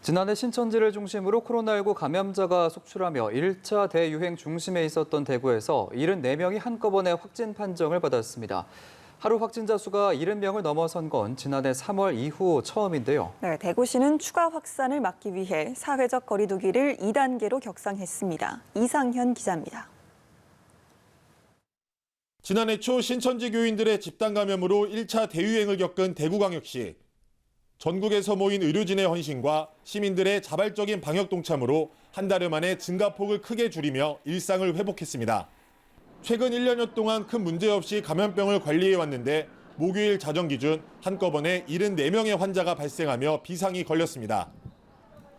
지난해 신천지를 중심으로 코로나19 감염자가 속출하며 1차 대유행 중심에 있었던 대구에서 74명이 한꺼번에 확진 판정을 받았습니다. 하루 확진자 수가 70명을 넘어선 건 지난해 3월 이후 처음인데요. 네, 대구시는 추가 확산을 막기 위해 사회적 거리 두기를 2단계로 격상했습니다. 이상현 기자입니다. 지난해 초 신천지 교인들의 집단 감염으로 1차 대유행을 겪은 대구광역시. 전국에서 모인 의료진의 헌신과 시민들의 자발적인 방역 동참으로 한 달 만에 증가폭을 크게 줄이며 일상을 회복했습니다. 최근 1년여 동안 큰 문제 없이 감염병을 관리해왔는데 목요일 자정 기준 한꺼번에 74명의 환자가 발생하며 비상이 걸렸습니다.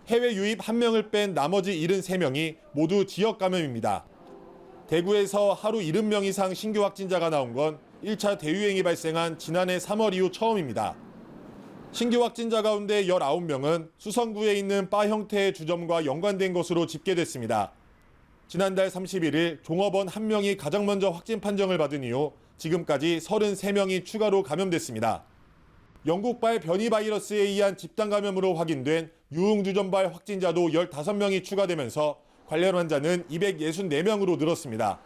해외 유입 1명을 뺀 나머지 73명이 모두 지역 감염입니다. 대구에서 하루 70명 이상 신규 확진자가 나온 건 1차 대유행이 발생한 지난해 3월 이후 처음입니다. 신규 확진자 가운데 19명은 수성구에 있는 바 형태의 주점과 연관된 것으로 집계됐습니다. 지난달 31일 종업원 1명이 가장 먼저 확진 판정을 받은 이후 지금까지 33명이 추가로 감염됐습니다. 영국발 변이 바이러스에 의한 집단 감염으로 확인된 유흥주점발 확진자도 15명이 추가되면서 관련 환자는 264명으로 늘었습니다.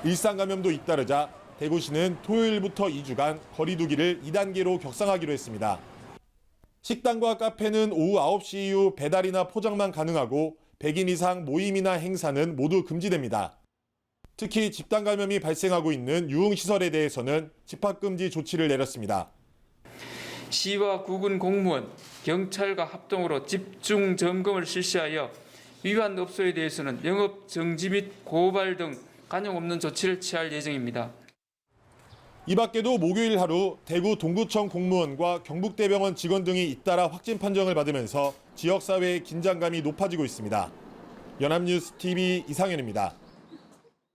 일상 감염도 잇따르자 대구시는 토요일부터 2주간 거리 두기를 2단계로 격상하기로 했습니다. 식당과 카페는 오후 9시 이후 배달이나 포장만 가능하고 100인 이상 모임이나 행사는 모두 금지됩니다. 특히 집단 감염이 발생하고 있는 유흥시설에 대해서는 집합금지 조치를 내렸습니다. 시와 구군 공무원, 경찰과 합동으로 집중 점검을 실시하여 위반 업소에 대해서는 영업 정지 및 고발 등 관용 없는 조치를 취할 예정입니다. 이 밖에도 목요일 하루 대구 동구청 공무원과 경북대병원 직원 등이 잇따라 확진 판정을 받으면서 지역사회의 긴장감이 높아지고 있습니다. 연합뉴스 TV 이상현입니다.